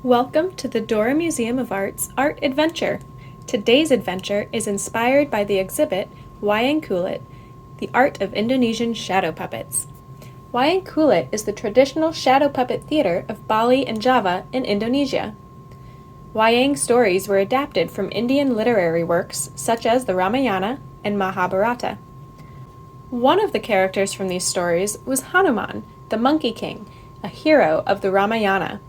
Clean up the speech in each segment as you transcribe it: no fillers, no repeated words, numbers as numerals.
Welcome to the Daura Museum of Art's Art Adventure. Today's adventure is inspired by the exhibit Wayang Kulit, the Art of Indonesian Shadow Puppets. Wayang Kulit is the traditional shadow puppet theater of Bali and Java in Indonesia. Wayang stories were adapted from Indian literary works such as the Ramayana and Mahabharata. One of the characters from these stories was Hanuman, the Monkey King, a hero of the Ramayana,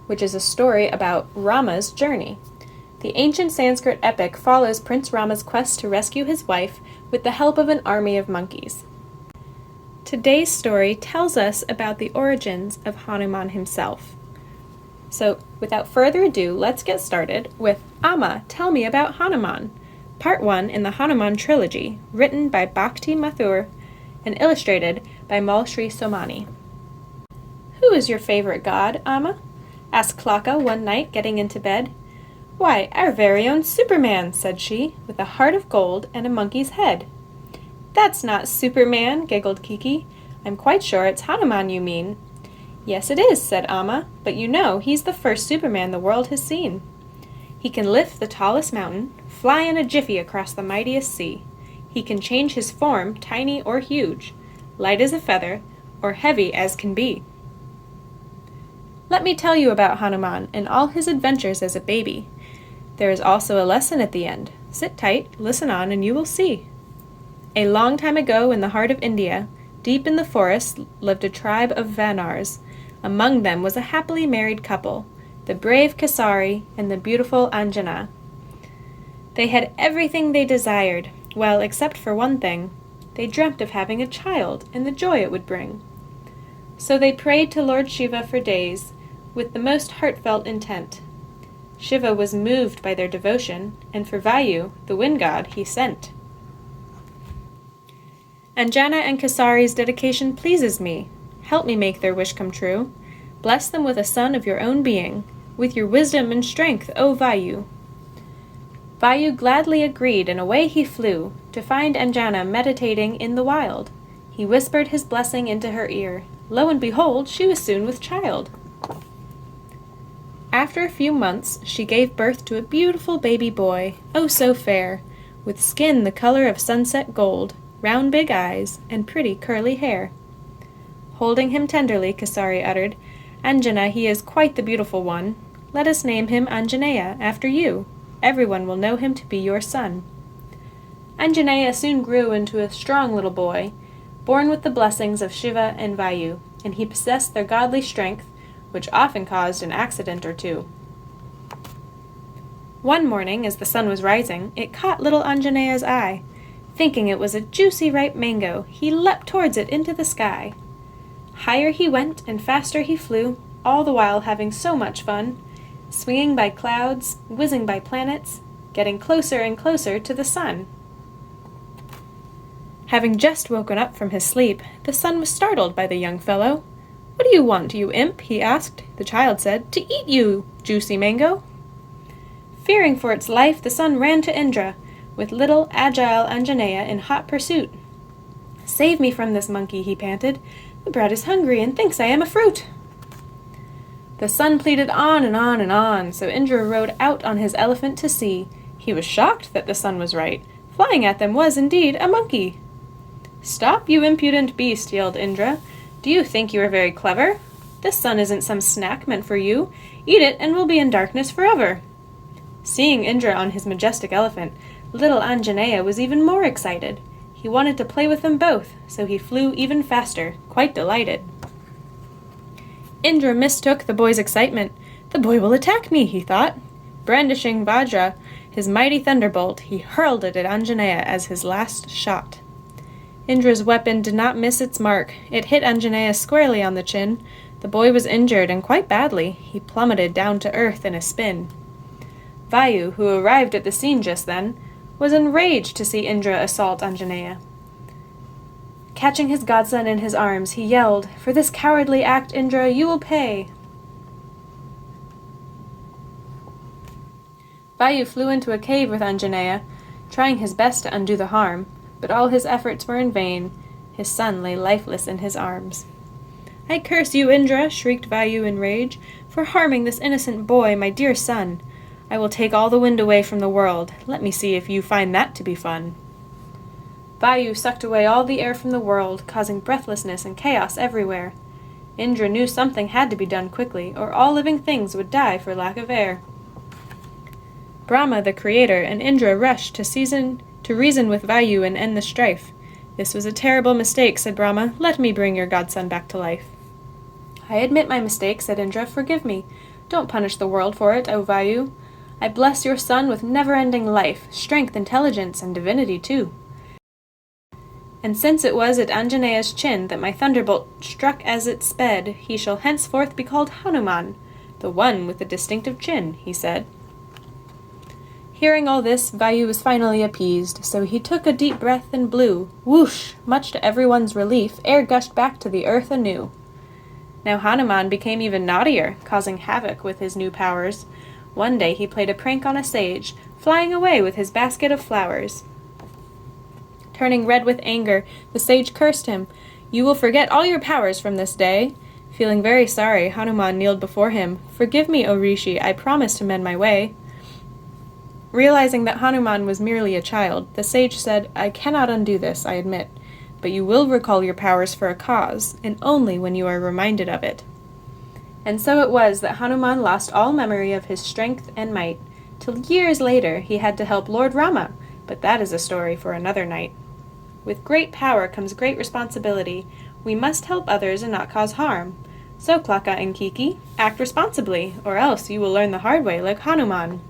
which is a story about Rama's journey. The ancient Sanskrit epic follows Prince Rama's quest to rescue his wife with the help of an army of monkeys. Today's story tells us about the origins of Hanuman himself. So, without further ado, let's get started with Amma, Tell Me About Hanuman, Part 1 in the Hanuman trilogy, written by Bhakti Mathur and illustrated by Malshri Somani. Who is your favorite god, Amma? Asked Klaka one night, getting into bed. Why, our very own Superman, said she, with a heart of gold and a monkey's head. That's not Superman, giggled Kiki. I'm quite sure it's Hanuman you mean. Yes, it is, said Amma, but you know he's the first Superman the world has seen. He can lift the tallest mountain, fly in a jiffy across the mightiest sea. He can change his form, tiny or huge, light as a feather, or heavy as can be. Let me tell you about Hanuman and all his adventures as a baby. There is also a lesson at the end. Sit tight, listen on, and you will see. A long time ago in the heart of India, deep in the forest, lived a tribe of Vanars. Among them was a happily married couple, the brave Kesari and the beautiful Anjana. They had everything they desired, well, except for one thing. They dreamt of having a child and the joy it would bring. So they prayed to Lord Shiva for days, with the most heartfelt intent. Shiva was moved by their devotion, and for Vayu, the wind god, he sent. Anjana and Kesari's dedication pleases me. Help me make their wish come true. Bless them with a son of your own being, with your wisdom and strength, O Vayu. Vayu gladly agreed, and away he flew, to find Anjana meditating in the wild. He whispered his blessing into her ear. Lo and behold, she was soon with child. After a few months, she gave birth to a beautiful baby boy, oh so fair, with skin the color of sunset gold, round big eyes, and pretty curly hair. Holding him tenderly, Kesari uttered, Anjana, he is quite the beautiful one. Let us name him Anjaneya, after you. Everyone will know him to be your son. Anjaneya soon grew into a strong little boy, born with the blessings of Shiva and Vayu, and he possessed their godly strength, which often caused an accident or two. One morning, as the sun was rising, it caught little Anjaneya's eye. Thinking it was a juicy ripe mango, he leapt towards it into the sky. Higher he went, and faster he flew, all the while having so much fun, swinging by clouds, whizzing by planets, getting closer and closer to the sun. Having just woken up from his sleep, the sun was startled by the young fellow. What do you want, you imp? He asked. The child said, To eat you, juicy mango. Fearing for its life, the sun ran to Indra, with little, agile Anjaneya in hot pursuit. Save me from this monkey, he panted. The brat is hungry and thinks I am a fruit. The sun pleaded on and on and on, so Indra rode out on his elephant to see. He was shocked that the sun was right. Flying at them was indeed a monkey. Stop, you impudent beast, yelled Indra. Do you think you are very clever? This sun isn't some snack meant for you. Eat it and we'll be in darkness forever. Seeing Indra on his majestic elephant, little Anjaneya was even more excited. He wanted to play with them both, so he flew even faster, quite delighted. Indra mistook the boy's excitement. The boy will attack me, he thought. Brandishing Vajra, his mighty thunderbolt, he hurled it at Anjaneya as his last shot. Indra's weapon did not miss its mark. It hit Anjaneya squarely on the chin. The boy was injured, and quite badly. He plummeted down to earth in a spin. Vayu, who arrived at the scene just then, was enraged to see Indra assault Anjaneya. Catching his godson in his arms, he yelled, For this cowardly act, Indra, you will pay. Vayu flew into a cave with Anjaneya, trying his best to undo the harm, but all his efforts were in vain. His son lay lifeless in his arms. "I curse you, Indra," shrieked Vayu in rage, "for harming this innocent boy, my dear son. I will take all the wind away from the world. Let me see if you find that to be fun." Vayu sucked away all the air from the world, causing breathlessness and chaos everywhere. Indra knew something had to be done quickly, or all living things would die for lack of air. Brahma, the creator, and Indra rushed to reason with Vayu and end the strife. "This was a terrible mistake," said Brahma. "Let me bring your godson back to life." "I admit my mistake," said Indra. "Forgive me. Don't punish the world for it, O Vayu. I bless your son with never-ending life, strength, intelligence, and divinity too. And since it was at Anjaneya's chin that my thunderbolt struck as it sped, he shall henceforth be called Hanuman, the one with the distinctive chin," he said. Hearing all this, Vayu was finally appeased, so he took a deep breath and blew. Whoosh! Much to everyone's relief, air gushed back to the earth anew. Now Hanuman became even naughtier, causing havoc with his new powers. One day he played a prank on a sage, flying away with his basket of flowers. Turning red with anger, the sage cursed him. "You will forget all your powers from this day." Feeling very sorry, Hanuman kneeled before him. "Forgive me, O Rishi, I promise to mend my way." Realizing that Hanuman was merely a child, the sage said, "I cannot undo this, I admit, but you will recall your powers for a cause, and only when you are reminded of it." And so it was that Hanuman lost all memory of his strength and might, till years later he had to help Lord Rama, but that is a story for another night. With great power comes great responsibility. We must help others and not cause harm. So, Klaka and Kiki, act responsibly, or else you will learn the hard way like Hanuman.